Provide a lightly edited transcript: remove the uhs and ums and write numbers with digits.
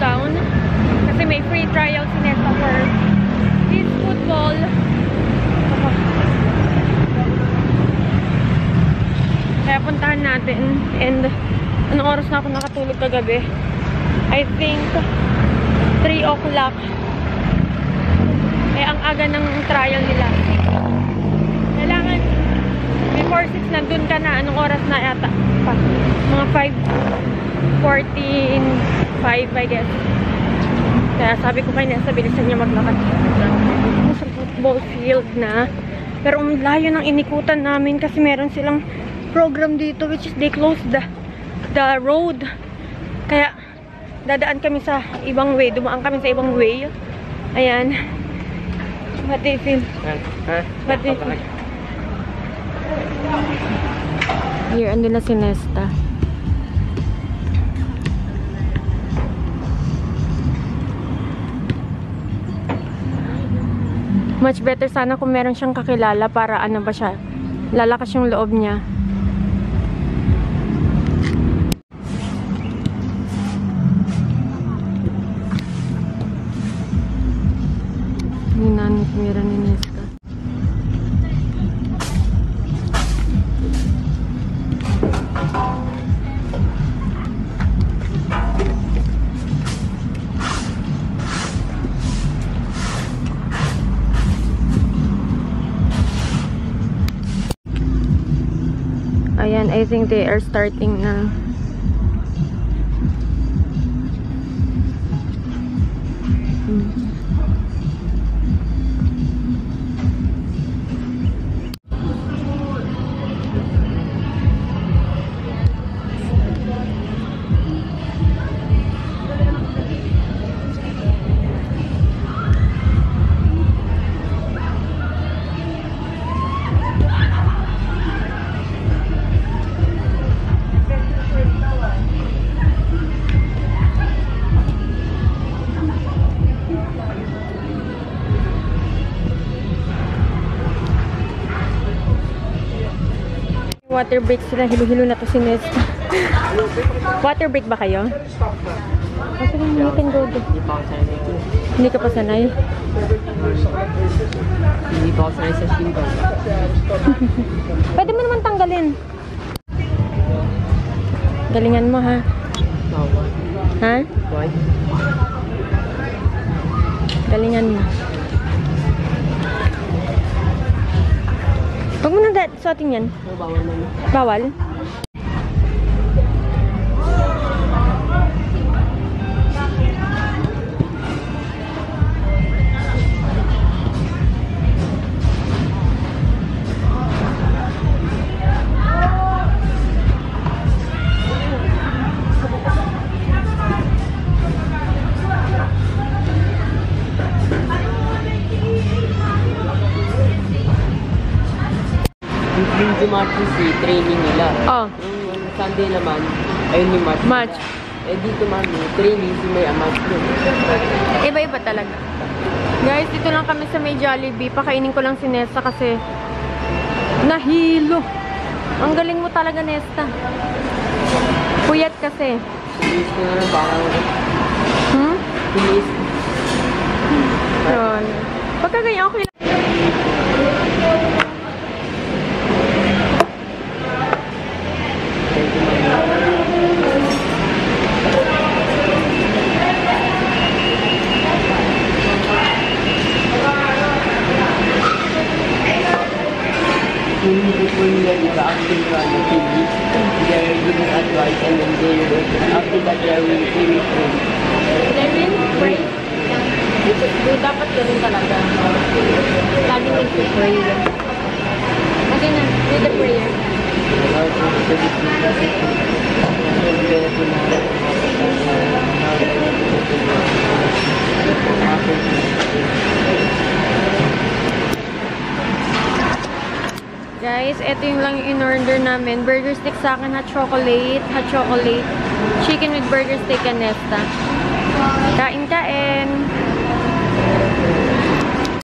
down. Kasi may free trial si Nesta for this football. Kaya puntahan natin. And anong oras na ako nakatulog kagabi? I think 3 o'clock. Eh, ang aga ng trial nila. Kailangan before 6 nandun ka na. Anong oras na yata? Mga 5:14, 5 I guess. Kaya sabi ko kay Nessa, bilisan niya maglakad. Sa football field na. Pero ang layo ng inikutan namin kasi meron silang program dito which is they closed the road. Kaya dadaan kami sa ibang way. Dumaan kami sa ibang way. Ayan. What do you feel? What do you feel? Here, andun na si Nesta. Much better sana kung meron siyang kakilala para ano ba siya, lalakas yung loob niya. Ninanit mira ni Nesta. Ayan, I think they are starting na. Water break sila. Hilo-hilo na to si Nesta. Water break ba kayo? Okay lang, you can go there. Hindi ka pa sanay? Hindi pa ako sanay sa Shinto. Pwede mo naman tanggalin. Galingan mo ha. Ha? Why? Galingan mo. Huwag mo na suotin yan. Bawal naman. Bawal? Yung March free training nila. Oh. Yung Sunday naman, ayun yung March. March. Eh dito mami, training si may March yun. Iba-iba talaga. Guys, dito lang kami sa may Jollibee. Pakainin ko lang si Nesta kasi nahilo. Ang galing mo talaga, Nesta. Puyat kasi. Sinis ko na lang baka. Sinis. Yun. Pagka ganyan, okay lang. Before nila diba acting on the TV, they are giving advice and then after that they will pray. Pray? Which is good. Dapat ganun talaga. Lagi nag-pray. Okay na, read the prayer. Guys, ito yung lang yung in-order namin. Burger stick sa akin, hot chocolate. Chicken with burger stick and Nesta. Kain-kain!